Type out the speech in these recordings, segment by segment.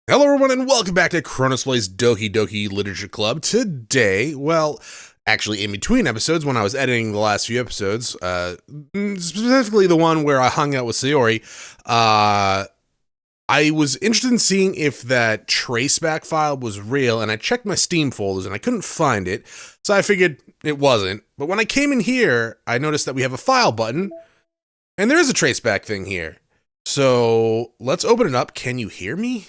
Hello everyone and welcome back to Chronos Plays Doki Doki Literature Club. Today, well, actually in between episodes when I was editing the last few episodes, specifically the one where I hung out with Sayori, I was interested in seeing if that traceback file was real, and I checked my Steam folders and I couldn't find it, so I figured it wasn't. But when I came in here, I noticed that we have a file button, and there is a traceback thing here. So let's open it up. Can you hear me?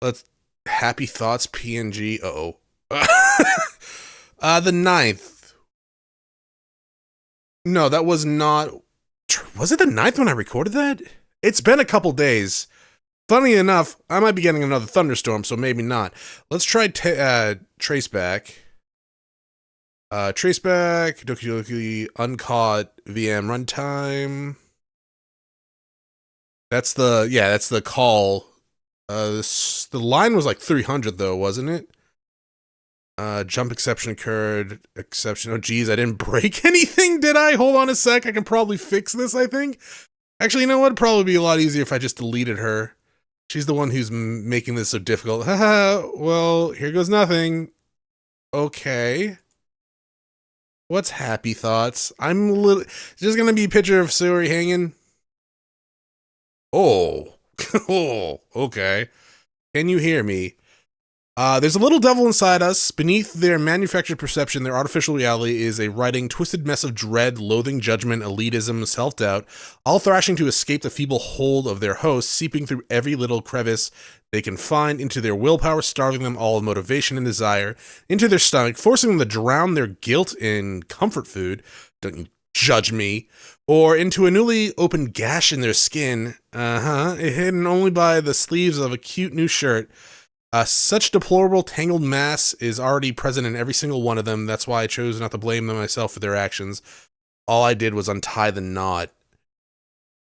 Let's happy thoughts PNG. The 9th. No, that was not. Was it the 9th when I recorded that? It's been a couple days. Funny enough, I might be getting another thunderstorm, so maybe not. Let's try traceback. Traceback, Doki Doki, uncaught, VM runtime. That's the call. The line was like 300 though, wasn't it? Jump exception occurred. Exception. Oh geez, I didn't break anything, did I? Hold on a sec. I can probably fix this, I think. Actually, you know what? It'd probably be a lot easier if I just deleted her. She's the one who's making this so difficult. Haha, well, here goes nothing. Okay. What's happy thoughts? I'm a little... Is just gonna be a picture of Sayori hanging? Oh. Oh, okay. Can you hear me? There's a little devil inside us. Beneath their manufactured perception, their artificial reality is a writhing, twisted mess of dread, loathing, judgment, elitism, self-doubt, all thrashing to escape the feeble hold of their host, seeping through every little crevice they can find into their willpower, starving them all of motivation and desire, into their stomach, forcing them to drown their guilt in comfort food. Don't you judge me. Or into a newly opened gash in their skin, hidden only by the sleeves of a cute new shirt. Such deplorable, tangled mass is already present in every single one of them. That's why I chose not to blame them myself for their actions. All I did was untie the knot.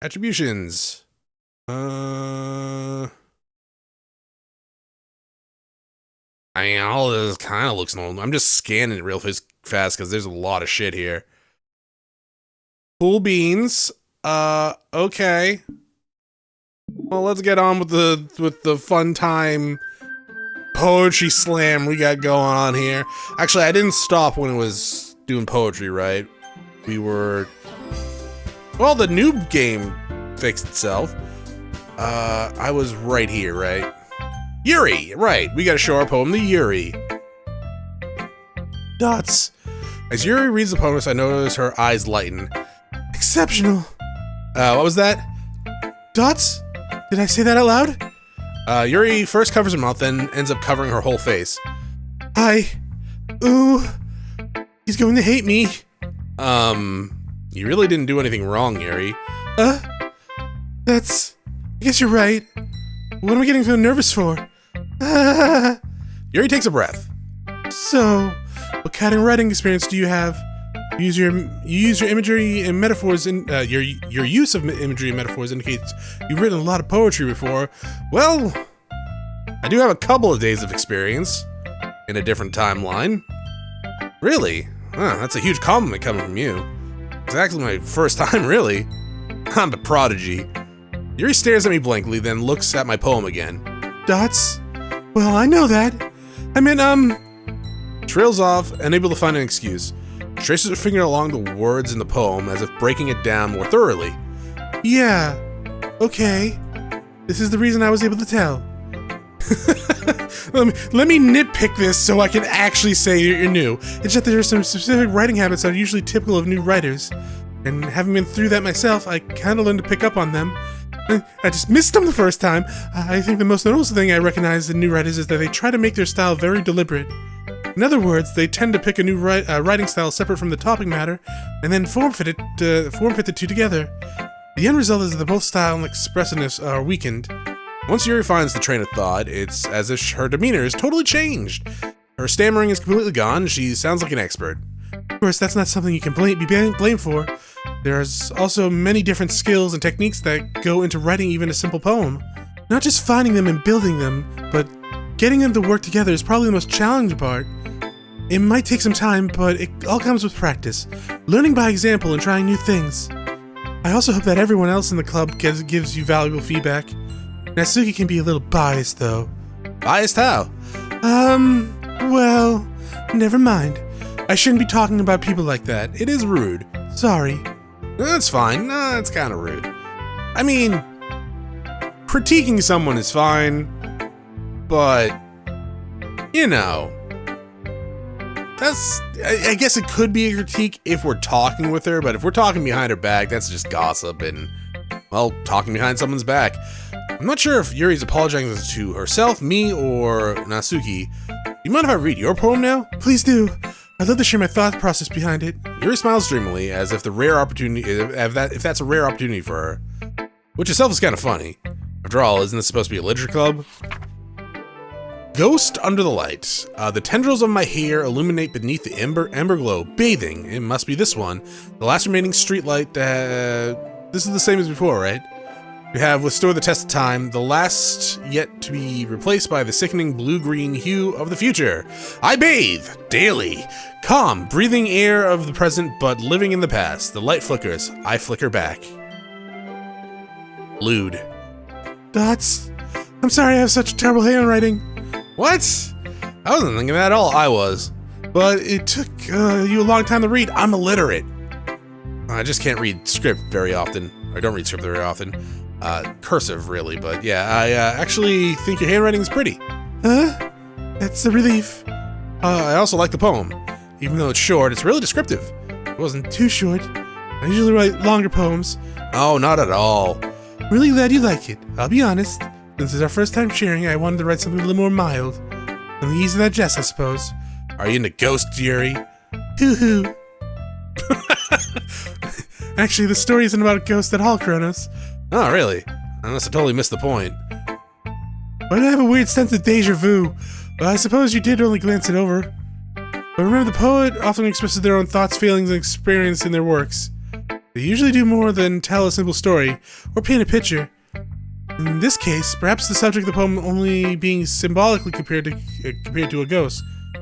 Attributions. I mean, all this kind of looks normal. I'm just scanning it real fast because there's a lot of shit here. Cool beans. Okay. Well, let's get on with the fun time poetry slam we got going on here. Actually, I didn't stop when it was doing poetry, right? We were... Well, the new game fixed itself. I was right here, right? Yuri! Right, we gotta show our poem to Yuri. Dots. As Yuri reads the poem, I notice her eyes lighten. Exceptional. What was that? Dots? Did I say that out loud? Yuri first covers her mouth, then ends up covering her whole face. Ooh, he's going to hate me. You really didn't do anything wrong, Yuri. I guess you're right. What am I getting so nervous for? Yuri takes a breath. So, what kind of writing experience do you have? You use your imagery and metaphors in your use of imagery and metaphors indicates you've written a lot of poetry before. Well, I do have a couple of days of experience in a different timeline. Really? Huh, that's a huge compliment coming from you. It's actually my first time, really. I'm the prodigy. Yuri stares at me blankly, then looks at my poem again. Dots? Well, I know that. I mean, trails off, unable to find an excuse. Traces her finger along the words in the poem as if breaking it down more thoroughly. Yeah, okay. This is the reason I was able to tell. let me nitpick this so I can actually say you're new. It's just that there are some specific writing habits that are usually typical of new writers. And having been through that myself, I kind of learned to pick up on them. I just missed them the first time. I think the most noticeable thing I recognize in new writers is that they try to make their style very deliberate. In other words, they tend to pick a new writing style separate from the topic matter, and then form fit the two together. The end result is that both style and expressiveness are weakened. Once Yuri finds the train of thought, it's as if her demeanor is totally changed. Her stammering is completely gone, she sounds like an expert. Of course, that's not something you can be blamed for. There's also many different skills and techniques that go into writing even a simple poem. Not just finding them and building them, but getting them to work together is probably the most challenging part. It might take some time, but it all comes with practice. Learning by example and trying new things. I also hope that everyone else in the club gives you valuable feedback. Natsuki can be a little biased, though. Biased how? Well, never mind. I shouldn't be talking about people like that. It is rude. Sorry. That's fine. No, that's kind of rude. I mean, critiquing someone is fine, but, you know, I guess it could be a critique if we're talking with her, but if we're talking behind her back, that's just gossip and, well, talking behind someone's back. I'm not sure if Yuri's apologizing to herself, me, or Natsuki. You mind if I read your poem now? Please do. I'd love to share my thought process behind it. Yuri smiles dreamily, as if the rare opportunity, if that's a rare opportunity for her. Which itself is kind of funny. After all, isn't this supposed to be a literature club? Ghost under the light. The tendrils of my hair illuminate beneath the ember glow, bathing. It must be this one. The last remaining streetlight. This is the same as before, right? We have withstood the test of time, the last yet to be replaced by the sickening blue-green hue of the future. I bathe daily, calm, breathing air of the present, but living in the past. The light flickers, I flicker back. Lewd. Dots. I'm sorry I have such terrible handwriting. What? I wasn't thinking that at all. I was. But it took you a long time to read. I'm illiterate. I just can't read script very often. I don't read script very often. Cursive, really, but yeah, I actually think your handwriting is pretty. Huh? That's a relief. I also like the poem. Even though it's short, it's really descriptive. It wasn't too short. I usually write longer poems. Oh, not at all. I'm really glad you like it. I'll be honest. Since it's our first time sharing, I wanted to write something a little more mild. On the ease of that jest, I suppose. Are you into ghosts, Yuri? Hoo-hoo. Actually, the story isn't about a ghost at all, Chronos. Oh, really? Unless I totally missed the point. Why do I have a weird sense of deja vu? Well, I suppose you did only glance it over. But remember, the poet often expresses their own thoughts, feelings, and experience in their works. They usually do more than tell a simple story, or paint a picture. In this case, perhaps the subject of the poem only being symbolically compared to a ghost.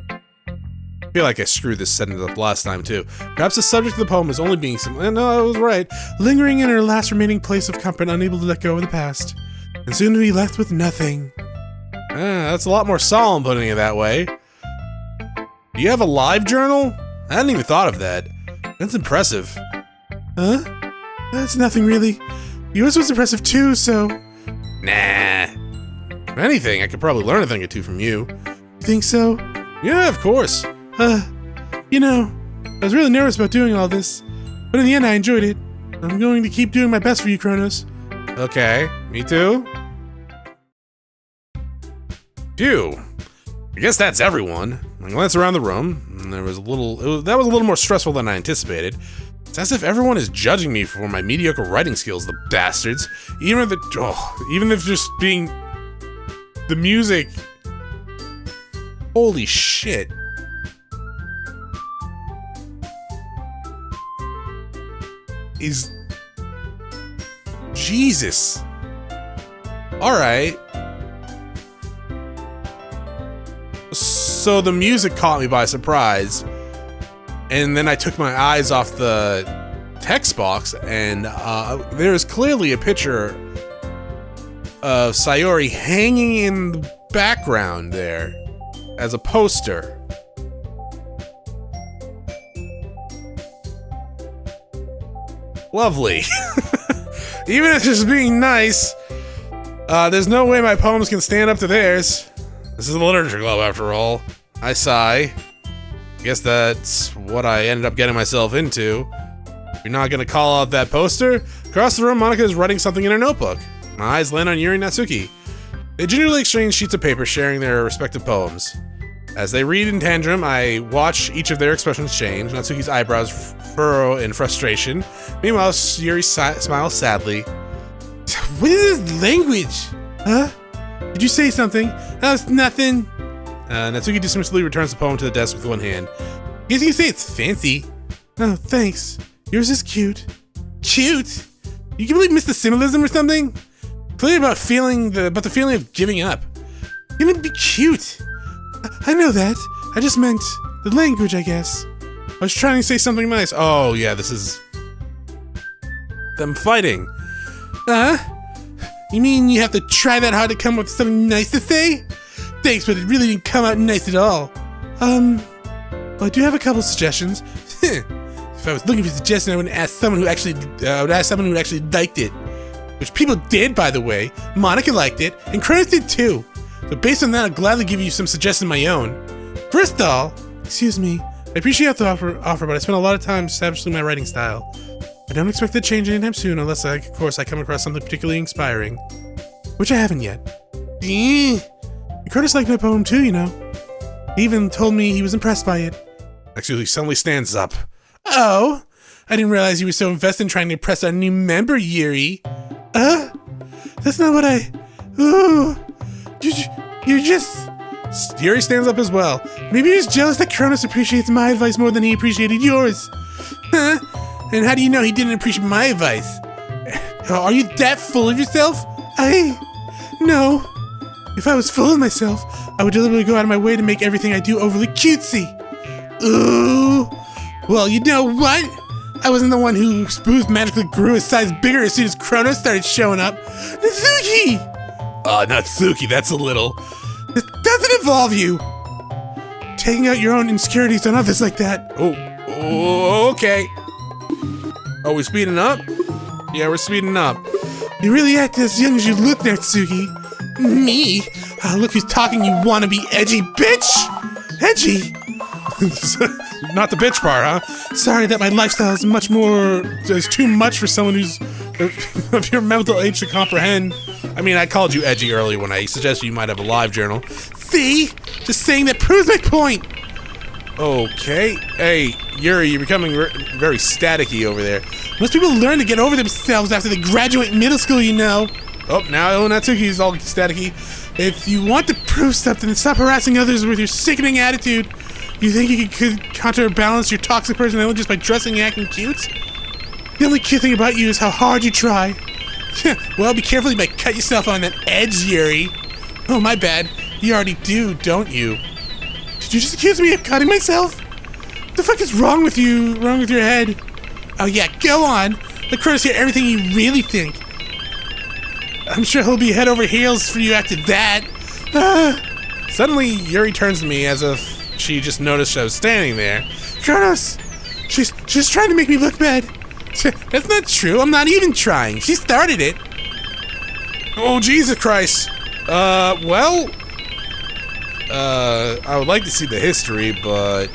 I feel like I screwed this sentence up last time, too. Perhaps the subject of the poem is only being no, I was right. Lingering in her last remaining place of comfort, unable to let go of the past. And soon to be left with nothing. That's a lot more solemn putting it that way. Do you have a live journal? I hadn't even thought of that. That's impressive. Huh? That's nothing, really. Yours was impressive, too, so... Nah. If anything, I could probably learn a thing or two from you. You think so? Yeah, of course. You know, I was really nervous about doing all this, but in the end I enjoyed it. I'm going to keep doing my best for you, Chronos. Okay, me too. Phew. I guess that's everyone. I glanced around the room, and that was a little more stressful than I anticipated. It's as if everyone is judging me for my mediocre writing skills, the bastards. Even if just being the music. Holy shit. Is Jesus. Alright. So the music caught me by surprise. And then I took my eyes off the text box, and there is clearly a picture of Sayori hanging in the background there as a poster. Lovely. Even if it's just being nice, there's no way my poems can stand up to theirs. This is a literature club, after all. I sigh. Guess that's what I ended up getting myself into. If you're not gonna call out that poster, across the room, Monica is writing something in her notebook. My eyes land on Yuri and Natsuki. They gingerly exchange sheets of paper, sharing their respective poems. As they read in tandem, I watch each of their expressions change. Natsuki's eyebrows furrow in frustration. Meanwhile, Yuri smiles sadly. What is this language? Huh? Did you say something? That was nothing. Natsuki dismissively returns the poem to the desk with one hand. Guess you can say it's fancy. Oh, thanks. Yours is cute. Cute? You completely missed the symbolism or something? Clearly about the feeling of giving up. You meant to be cute. I know that. I just meant the language, I guess. I was trying to say something nice. Oh, yeah, this is... them fighting. You mean you have to try that hard to come up with something nice to say? Thanks, but it really didn't come out nice at all. Well, I do have a couple suggestions. If I was looking for suggestions, I would ask someone who actually, liked it. Which people did, by the way. Monica liked it, and Chronos did too. So based on that, I'll gladly give you some suggestions of my own. First of all, excuse me, I appreciate the offer, but I spent a lot of time establishing my writing style. I don't expect it to change anytime soon, unless, of course, I come across something particularly inspiring. Which I haven't yet. Chronos liked my poem too, you know. He even told me he was impressed by it. Actually, he suddenly stands up. Oh, I didn't realize you were so invested in trying to impress our new member, Yuri. That's not what I... Ooh, you're just... Yuri stands up as well. Maybe you're just jealous that Chronos appreciates my advice more than he appreciated yours. Huh? And how do you know he didn't appreciate my advice? Are you that full of yourself? No. If I was full of myself, I would deliberately go out of my way to make everything I do overly cutesy. Ooh. Well, you know what? I wasn't the one whose booth magically grew a size bigger as soon as Chronos started showing up. Natsuki! Not Suki, that's a little... This doesn't involve you! Taking out your own insecurities on others like that. Oh, okay. Oh, we speeding up? Yeah, we're speeding up. You really act as young as you look, Natsuki. Me? Look who's talking, you wannabe edgy bitch! Edgy? Not the bitch part, huh? Sorry that my lifestyle is much more... is too much for someone who's... of your mental age to comprehend. I mean, I called you edgy earlier when I suggested you might have a live journal. See? Just saying that proves my point! Okay. Hey, Yuri, you're becoming very staticky over there. Most people learn to get over themselves after they graduate middle school, you know. Oh, now Natsuki's all staticky. If you want to prove something, then stop harassing others with your sickening attitude. You think you could counterbalance your toxic personality just by dressing and acting cute? The only cute thing about you is how hard you try. Well, be careful you might cut yourself on that edge, Yuri. Oh, my bad. You already do, don't you? Did you just accuse me of cutting myself? What the fuck is wrong with you? Wrong with your head? Oh yeah, go on. Let Chronos hear everything you really think. I'm sure he'll be head over heels for you after that. Suddenly, Yuri turns to me as if she just noticed I was standing there. Chronos! She's trying to make me look bad. That's not true. I'm not even trying. She started it. Oh, Jesus Christ. Well... I would like to see the history, but...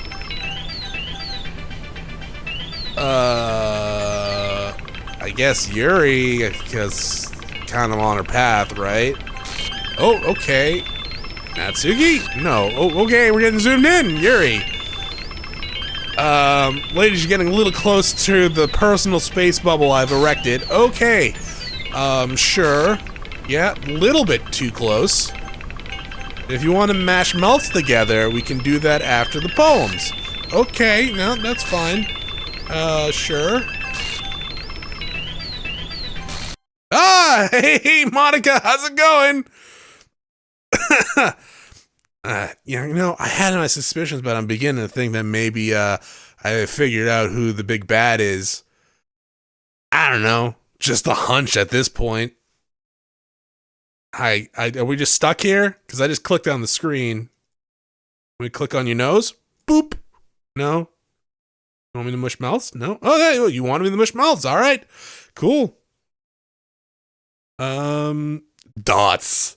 I guess Yuri, because kind of on her path, right? Oh, okay. Natsuki? No. Oh, okay, we're getting zoomed in. Yuri. Ladies, you're getting a little close to the personal space bubble I've erected. Okay. Sure. Yeah, a little bit too close. If you want to mash mouths together, we can do that after the poems. Okay, no, that's fine. Sure. Ah, hey, Monica, how's it going? Yeah, you know, I had my suspicions, but I'm beginning to think that maybe, I figured out who the big bad is. I don't know. Just a hunch at this point. Are we just stuck here? Because I just clicked on the screen. We click on your nose? Boop. No. You want me to mush mouths? No. Oh, you wanted me to mush mouths. All right. Cool. Dots.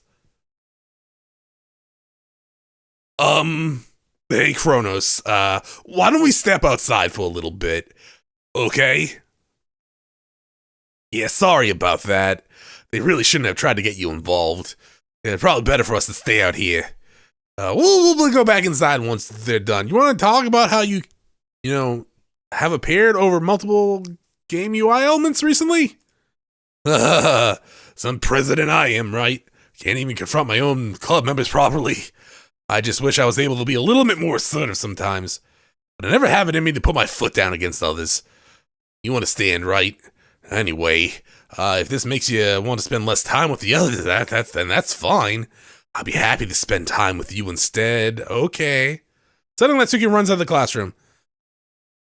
Hey, Chronos. Why don't we step outside for a little bit? Okay? Yeah, sorry about that. They really shouldn't have tried to get you involved. It's probably better for us to stay out here. We'll go back inside once they're done. You want to talk about how you have appeared over multiple game UI elements recently? Some president I am, right? Can't even confront my own club members properly. I just wish I was able to be a little bit more assertive sometimes. But I never have it in me to put my foot down against others. You understand, right? Anyway, if this makes you want to spend less time with the others, then that's fine. I'll be happy to spend time with you instead. Okay. Suddenly, Natsuki runs out of the classroom.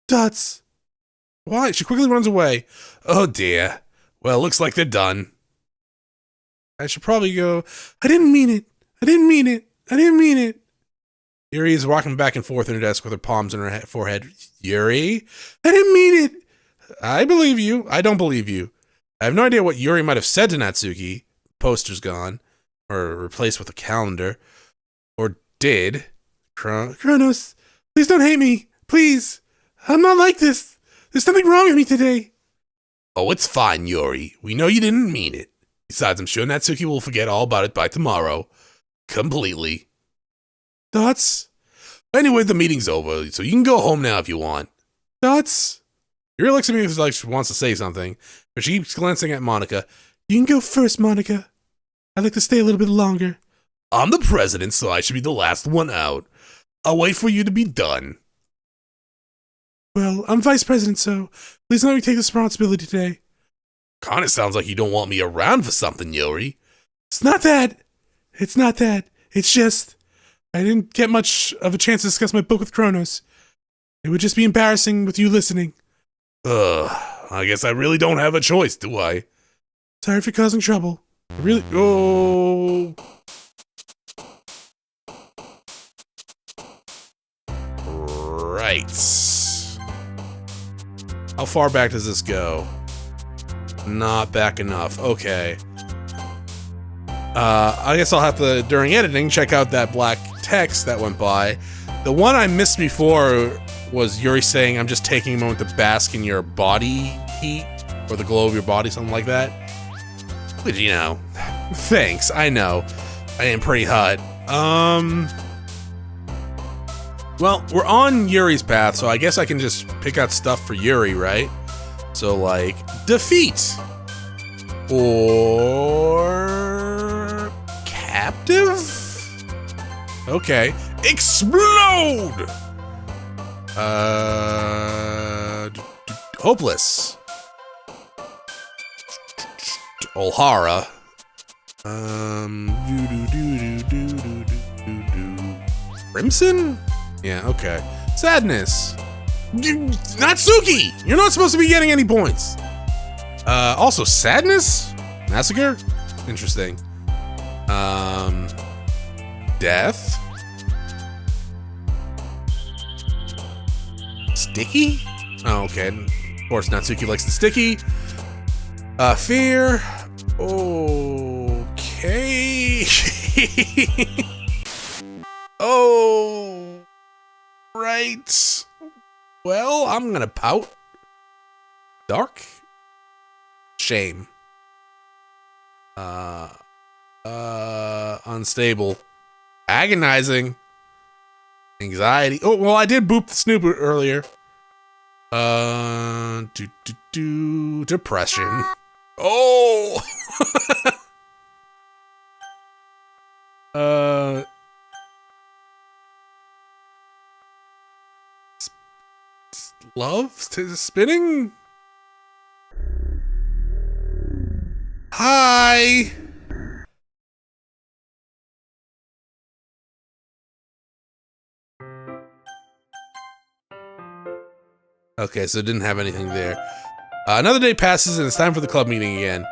Dots. Why? She quickly runs away. Oh dear. Well, looks like they're done. I should probably go, I didn't mean it. I didn't mean it. I didn't mean it. Yuri is walking back and forth in her desk with her palms on her forehead. Yuri? I didn't mean it. I believe you. I don't believe you. I have no idea what Yuri might have said to Natsuki. Poster's gone. Or replaced with a calendar. Or did. Chronos, please don't hate me. Please. I'm not like this. There's something wrong with me today. Oh, it's fine, Yuri. We know you didn't mean it. Besides, I'm sure Natsuki will forget all about it by tomorrow. Completely. Thoughts? Anyway, the meeting's over, so you can go home now if you want. Thoughts? Yuri looks at me like she wants to say something, but she keeps glancing at Monica. You can go first, Monica. I'd like to stay a little bit longer. I'm the president, so I should be the last one out. I'll wait for you to be done. Well, I'm vice president, so please let me take this responsibility today. Kinda sounds like you don't want me around for something, Yuri. It's not that. It's not that. It's just, I didn't get much of a chance to discuss my book with Chronos. It would just be embarrassing with you listening. I guess I really don't have a choice, do I? Sorry for causing trouble. I really, oh. Right. How far back does this go? Not back enough. Okay. I guess I'll have to, during editing, check out that black text that went by. The one I missed before was Yuri saying, I'm just taking a moment to bask in your body heat, or the glow of your body, something like that. Which, you know, thanks, I know. I am pretty hot. Well, we're on Yuri's path, so I guess I can just pick out stuff for Yuri, right? So, like, defeat. Or captive? Okay. Explode! Hopeless. Olhara. Crimson? Yeah, okay. Sadness. Natsuki! You're not supposed to be getting any points. Also, sadness? Massacre? Interesting. Death? Sticky? Oh, okay. Of course, Natsuki likes the sticky. Fear. Okay. Oh. Right. Well, I'm gonna pout. Dark? Shame. Unstable. Agonizing. Anxiety. Oh, well, I did boop the Snoop earlier. Depression. Oh! Love? Spinning? Hi! Okay, so it didn't have anything there. Another day passes and it's time for the club meeting again.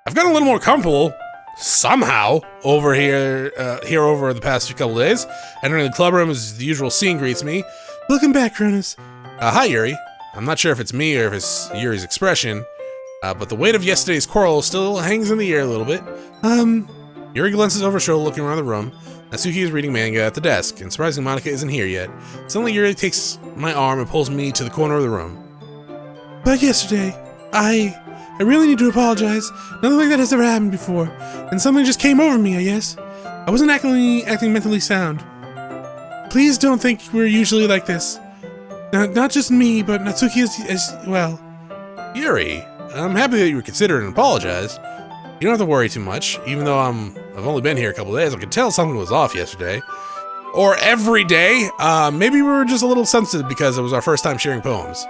I've gotten a little more comfortable, somehow, over here over the past few couple days. Entering the club room as the usual scene greets me. Welcome back, Chronos. Hi, Yuri. I'm not sure if it's me or if it's Yuri's expression, but the weight of yesterday's quarrel still hangs in the air a little bit. Yuri glances over her shoulder looking around the room. Natsuki is reading manga at the desk, and surprisingly Monica isn't here yet. Suddenly Yuri takes my arm and pulls me to the corner of the room. But yesterday, I really need to apologize. Nothing like that has ever happened before, and something just came over me, I guess. I wasn't acting mentally sound. Please don't think we're usually like this. Not just me, but Natsuki as well. Yuri, I'm happy that you were considerate and apologized. You don't have to worry too much, even though I've only been here a couple of days. I could tell something was off yesterday. Or every day. Maybe we were just a little sensitive because it was our first time sharing poems.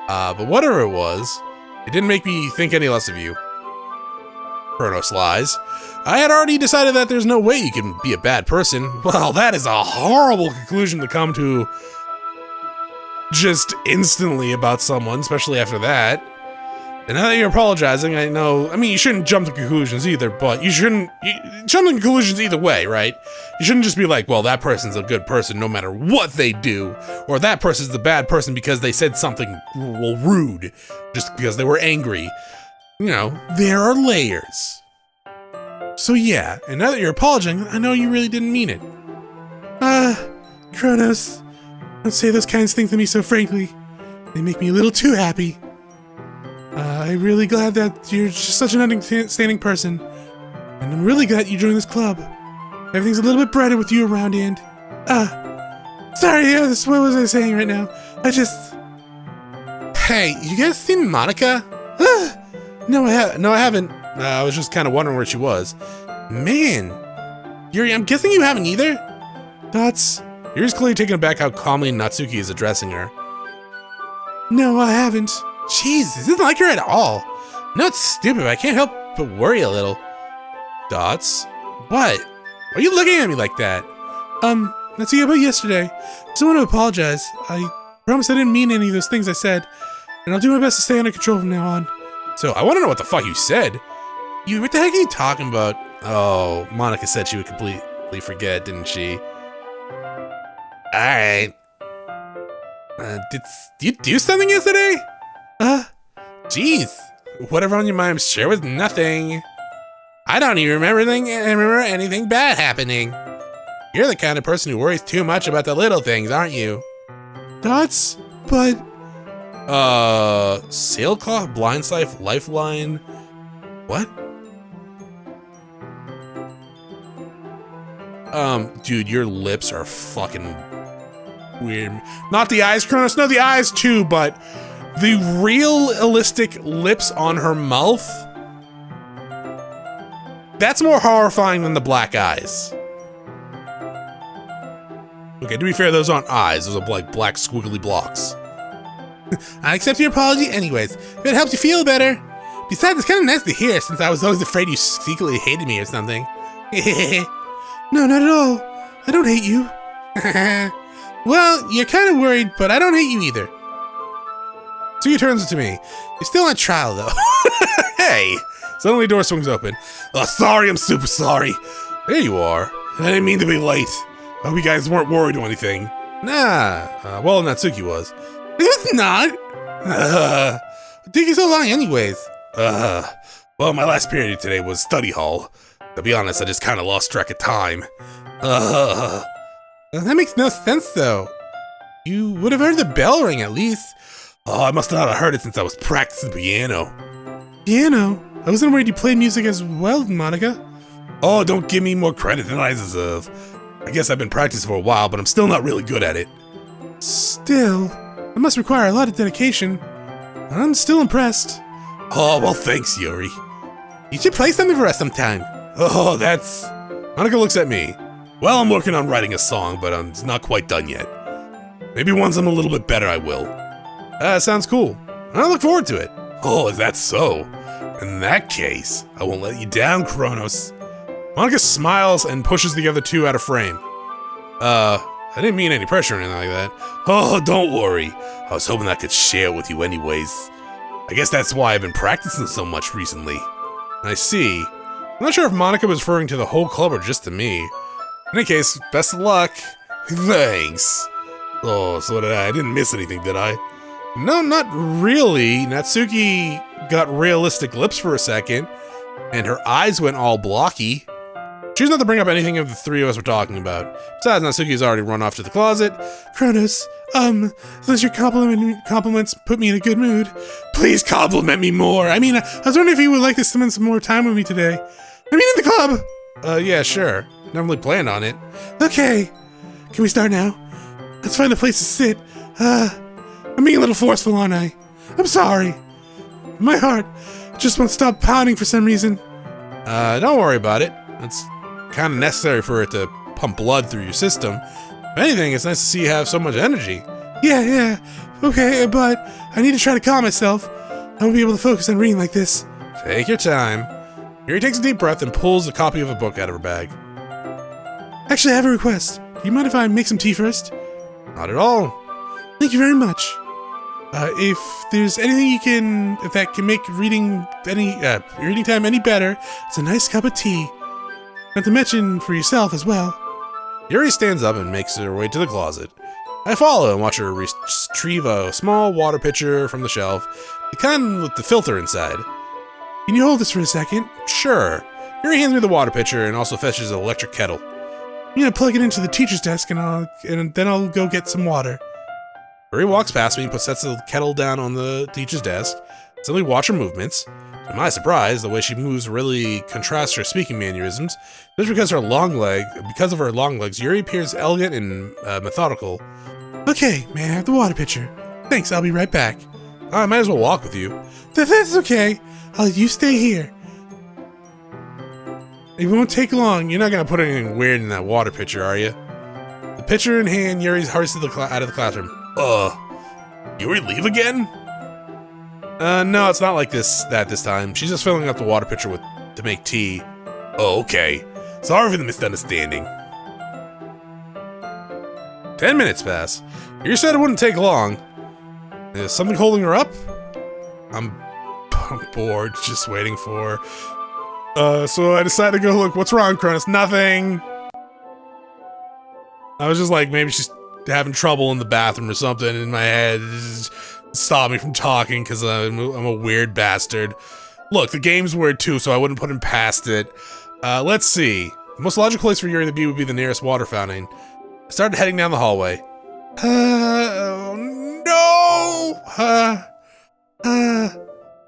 But whatever it was, it didn't make me think any less of you. Chronos lies. I had already decided that there's no way you can be a bad person. Well, that is a horrible conclusion to come to. just instantly about someone, especially after that. And now that you're apologizing, I mean, you shouldn't jump to conclusions either, but you shouldn't jump to conclusions either way, right? You shouldn't just be like, well, that person's a good person no matter what they do, or that person's the bad person because they said something, well, rude, just because they were angry. You know, there are layers. So yeah, and now that you're apologizing, I know you really didn't mean it. Chronos, don't say those kinds of things to me so frankly. They make me a little too happy. I'm really glad that you're just such an understanding person. And I'm really glad you joined this club. Everything's a little bit brighter with you around, and... sorry, what was I saying right now? Hey, you guys seen Monica? No, I haven't. I was just kind of wondering where she was. Man. Yuri, I'm guessing you haven't either? Yuri's clearly taken aback how calmly Natsuki is addressing her. No, I haven't. Jeez, this isn't like her at all. No, it's stupid, but I can't help but worry a little. Dots? What? Why are you looking at me like that? Natsuki, about yesterday. Just want to apologize. I promise I didn't mean any of those things I said. And I'll do my best to stay under control from now on. So, I want to know what the fuck you said. What the heck are you talking about? Oh, Monica said she would completely forget, didn't she? Alright. Did you do something yesterday? Jeez. Whatever on your mind, I'm sure was nothing. I don't even remember anything bad happening. You're the kind of person who worries too much about the little things, aren't you? Dots? But... sailcloth, blindside, lifeline... What? Dude, your lips are fucking weird. Not the eyes, Chronos, no, the eyes too, but the realistic lips on her mouth, that's more horrifying than the black eyes. Okay, to be fair, those aren't eyes, those are like black squiggly blocks. I accept your apology anyways, if it helps you feel better. Besides, it's kind of nice to hear, since I was always afraid you secretly hated me or something. No, not at all. I don't hate you. Well, you're kind of worried, but I don't hate you either. So he turns to me. You're still on trial, though. Hey! Suddenly, door swings open. Oh, sorry, I'm super sorry. There you are. I didn't mean to be late. I hope you guys weren't worried or anything. Nah. Well, Natsuki was. It was not. What took you so long anyways? Well, my last period today was study hall. To be honest, I just kind of lost track of time. That makes no sense, though. You would have heard the bell ring, at least. Oh, I must not have heard it since I was practicing piano. Piano? I wasn't worried you played music as well, Monica. Oh, don't give me more credit than I deserve. I guess I've been practicing for a while, but I'm still not really good at it. Still, it must require a lot of dedication. I'm still impressed. Oh, well, thanks, Yuri. You should play something for us sometime. Oh, that's... Monica looks at me. Well, I'm working on writing a song, but it's not quite done yet. Maybe once I'm a little bit better, I will. Sounds cool. I look forward to it. Oh, is that so? In that case, I won't let you down, Chronos. Monica smiles and pushes the other two out of frame. I didn't mean any pressure or anything like that. Oh, don't worry. I was hoping I could share with you anyways. I guess that's why I've been practicing so much recently. I see. I'm not sure if Monica was referring to the whole club or just to me. In any case, best of luck. Thanks. Oh, so did I. I didn't miss anything, did I? No, not really. Natsuki got realistic lips for a second, and her eyes went all blocky. Choose not to bring up anything of the three of us were talking about. Besides, Natsuki's already run off to the closet. Chronos, since your compliments put me in a good mood, please compliment me more. I mean, I was wondering if you would like to spend some more time with me today. I mean, in the club. Yeah, sure. Never really planned on it. Okay. Can we start now? Let's find a place to sit. I'm being a little forceful, aren't I? I'm sorry. My heart just won't stop pounding for some reason. Don't worry about it. It's kind of necessary for it to pump blood through your system. If anything, it's nice to see you have so much energy. Yeah. Okay, but I need to try to calm myself. I won't be able to focus on reading like this. Take your time. Yuri takes a deep breath and pulls a copy of a book out of her bag. Actually, I have a request. Do you mind if I make some tea first? Not at all. Thank you very much. If there's anything that can make reading time any better, it's a nice cup of tea. Not to mention for yourself as well. Yuri stands up and makes her way to the closet. I follow and watch her retrieve a small water pitcher from the shelf, the kind with the filter inside. Can you hold this for a second? Sure. Yuri hands me the water pitcher and also fetches an electric kettle. I'm gonna plug it into the teacher's desk and then I'll go get some water. Yuri walks past me and sets the kettle down on the teacher's desk. I simply watch her movements. To my surprise, the way she moves really contrasts her speaking mannerisms. Just because of her long legs, Yuri appears elegant and methodical. Okay, may I have the water pitcher? Thanks, I'll be right back. I might as well walk with you. That's okay. You stay here. It won't take long. You're not gonna put anything weird in that water pitcher, are you? The pitcher in hand, Yuri hurries out of the classroom. Yuri leave again? No, it's not like this time. She's just filling up the water pitcher to make tea. Oh, okay. Sorry for the misunderstanding. 10 minutes pass. You said it wouldn't take long. Is something holding her up? I'm bored, just waiting for her. So I decided to go look. What's wrong, Chronos? Nothing. I was just like, maybe she's having trouble in the bathroom or something in my head. It just stopped me from talking because I'm a weird bastard. Look, the game's weird too, so I wouldn't put him past it. Let's see. The most logical place for Yuri to be would be the nearest water fountain. I started heading down the hallway. Oh no!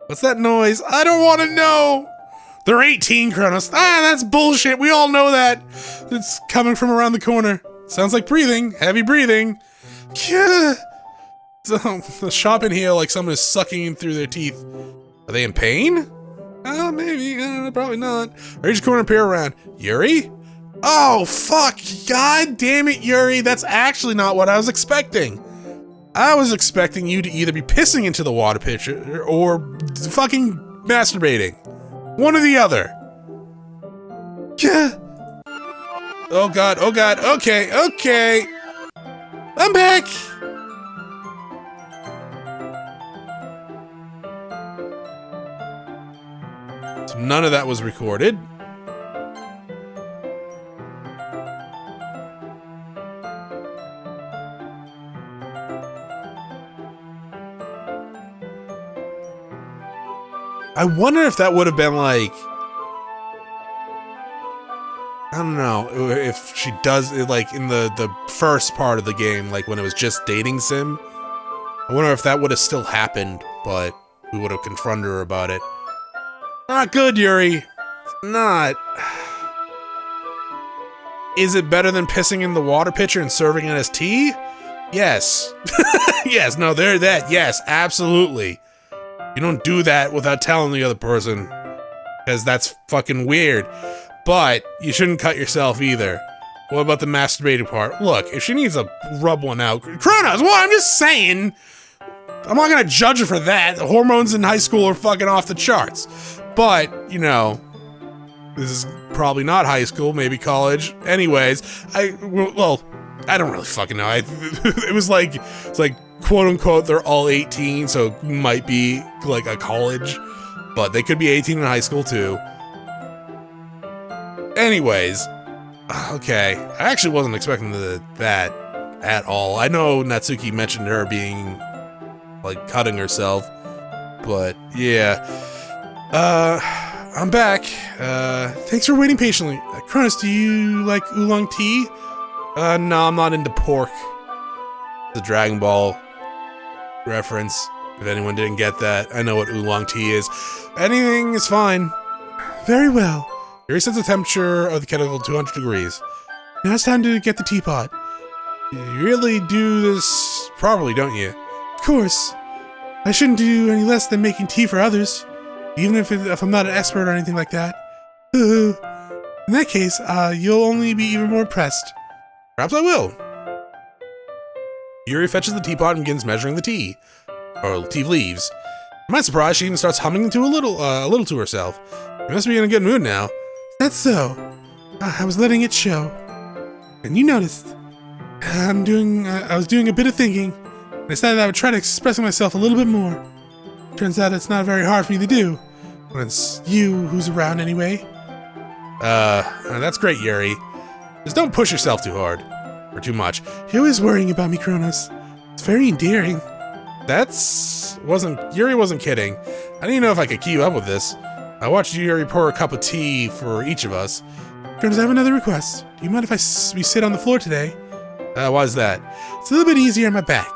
What's that noise? I don't want to know! They're 18, Chronos. That's bullshit. We all know that. It's coming from around the corner. Sounds like breathing. Heavy breathing. The shop in here like someone is sucking in through their teeth. Are they in pain? Maybe. Probably not. I reach the corner and peer around. Yuri? Oh, fuck. God damn it, Yuri. That's actually not what I was expecting. I was expecting you to either be pissing into the water pitcher or fucking masturbating. One or the other. Oh god, oh god, okay. I'm back! So none of that was recorded. I wonder if that would have been like, I don't know, if she does it like in the first part of the game, like when it was just dating sim. I wonder if that would have still happened, but we would have confronted her about it. Not good, Yuri. It's not. Is it better than pissing in the water pitcher and serving it as tea? Yes. Yes, no, there that. Yes, absolutely. You don't do that without telling the other person, because that's fucking weird. But you shouldn't cut yourself either. What about the masturbating part? Look, if she needs to rub one out, Chronos, well, I'm just saying. I'm not gonna judge her for that. The hormones in high school are fucking off the charts. But, you know, this is probably not high school, maybe college. Anyways, I don't really fucking know. It's like, quote unquote, they're all 18, so it might be like a college, but they could be 18 in high school too. Anyways, okay, I actually wasn't expecting that at all. I know Natsuki mentioned her being like cutting herself, but yeah. I'm back. Thanks for waiting patiently. Chronos, do you like oolong tea? No, I'm not into pork. The Dragon Ball reference. If anyone didn't get that, I know what oolong tea is. Anything is fine. Very well. Yuri sets the temperature of the kettle to 200 degrees. Now it's time to get the teapot. You really do this properly, don't you? Of course. I shouldn't do any less than making tea for others, even if I'm not an expert or anything like that. In that case, you'll only be even more impressed. Perhaps I will. Yuri fetches the teapot and begins measuring the tea, or tea leaves. To my surprise, she even starts humming to a little to herself. She must be in a good mood now. That's so. I was letting it show, and you noticed. I was doing a bit of thinking. I decided I would try to express myself a little bit more. Turns out it's not very hard for me to do. When it's you who's around anyway. That's great, Yuri. Just don't push yourself too hard. Or too much. You're always worrying about me, Chronos. It's very endearing. Yuri wasn't kidding. I didn't know if I could keep up with this. I watched Yuri pour a cup of tea for each of us. Chronos, I have another request. Do you mind if we sit on the floor today? Why is that? It's a little bit easier on my back.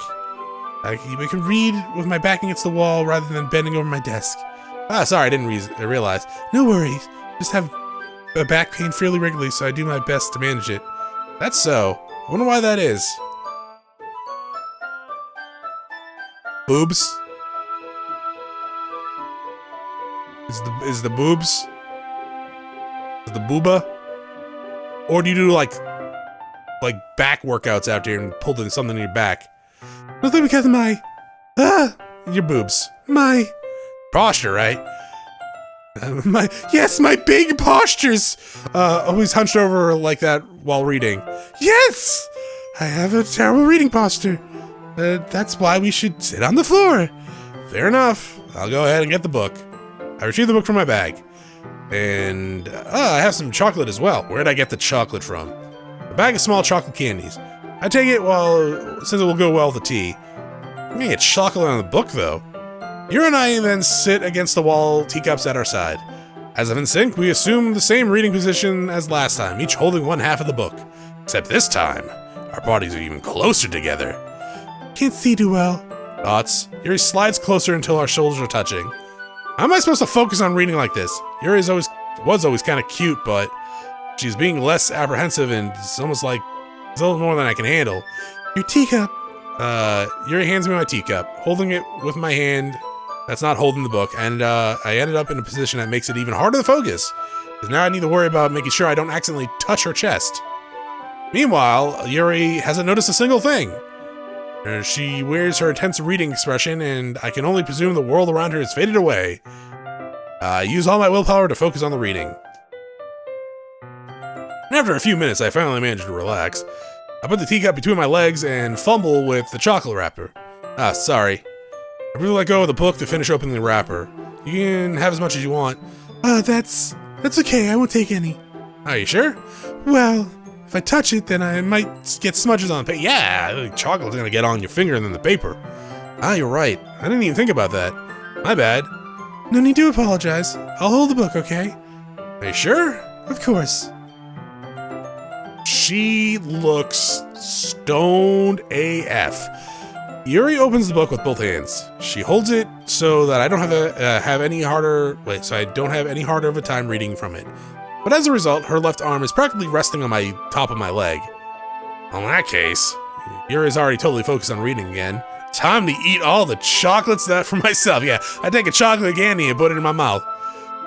I can read with my back against the wall rather than bending over my desk. Sorry, I didn't realize. No worries. Just have a back pain fairly regularly, so I do my best to manage it. That's so. I wonder why that is. Boobs? Is the boobs? Is the booba? Or do you do like back workouts out there and pull something in your back? Mostly because of my your boobs. My posture, right? My big postures. Always hunched over like that while reading. Yes! I have a terrible reading posture. That's why we should sit on the floor. Fair enough. I'll go ahead and get the book. I retrieve the book from my bag. And, I have some chocolate as well. Where'd I get the chocolate from? A bag of small chocolate candies. I take it, since it will go well with the tea. I'm gonna get chocolate on the book, though. Yuri and I then sit against the wall, teacups at our side. As if in sync, we assume the same reading position as last time, each holding one half of the book. Except this time, our bodies are even closer together. Can't see too well. Thoughts? Yuri slides closer until our shoulders are touching. How am I supposed to focus on reading like this? Yuri was always kind of cute, but she's being less apprehensive and it's almost like it's a little more than I can handle. Your teacup. Yuri hands me my teacup, holding it with my hand that's not holding the book, and I ended up in a position that makes it even harder to focus, because now I need to worry about making sure I don't accidentally touch her chest. Meanwhile, Yuri hasn't noticed a single thing. She wears her intense reading expression, and I can only presume the world around her has faded away. I use all my willpower to focus on the reading. After a few minutes, I finally managed to relax. I put the teacup between my legs and fumble with the chocolate wrapper. Sorry. I really let go of the book to finish opening the wrapper. You can have as much as you want. That's okay, I won't take any. Are you sure? Well, if I touch it, then I might get smudges on the paper. Yeah, the chocolate's gonna get on your finger and then the paper. You're right. I didn't even think about that. My bad. No need to apologize. I'll hold the book, okay? Are you sure? Of course. She looks stoned AF. Yuri opens the book with both hands. She holds it so that I don't have any harder of a time reading from it. But as a result, her left arm is practically resting on my top of my leg. In that case, Yuri's already totally focused on reading again. Time to eat all the chocolates for myself. Yeah, I take a chocolate candy and put it in my mouth.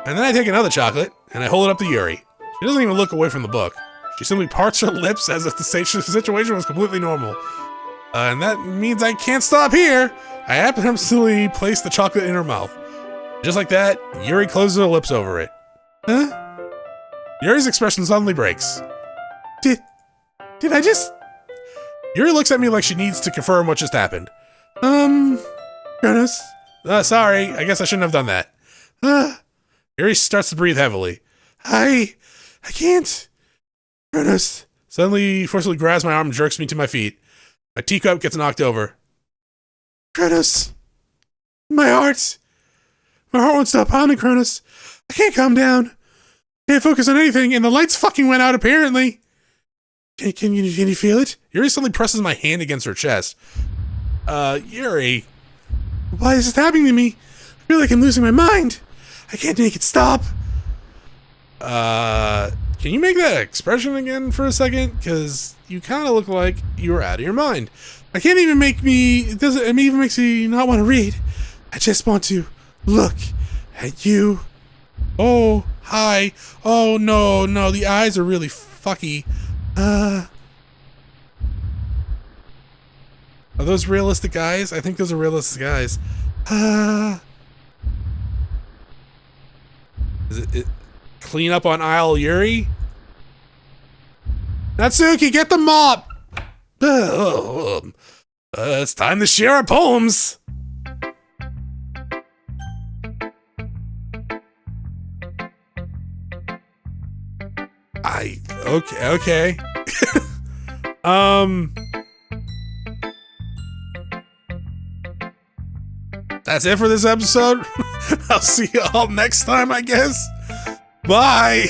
And then I take another chocolate and I hold it up to Yuri. She doesn't even look away from the book. She simply parts her lips as if the situation was completely normal. And that means I can't stop here. I absolutely place the chocolate in her mouth. Just like that, Yuri closes her lips over it. Huh? Yuri's expression suddenly breaks. Did I just... Yuri looks at me like she needs to confirm what just happened. Chronos? Sorry, I guess I shouldn't have done that. Yuri starts to breathe heavily. I can't. Chronos suddenly forcibly grabs my arm and jerks me to my feet. My teacup gets knocked over. Chronos! My heart won't stop pounding, Chronos. I can't calm down. Can't focus on anything, and the lights fucking went out, apparently. Can you feel it? Yuri suddenly presses my hand against her chest. Yuri. Why is this happening to me? I feel like I'm losing my mind. I can't make it stop. Can you make that expression again for a second? Because you kind of look like you were out of your mind. It even makes me not want to read. I just want to look at you. Oh, hi. Oh, no, the eyes are really fucky. Are those realistic eyes? I think those are realistic eyes. Is it clean up on aisle Yuri? Natsuki, get the mop! It's time to share our poems. Okay. That's it for this episode. I'll see you all next time, I guess. Bye.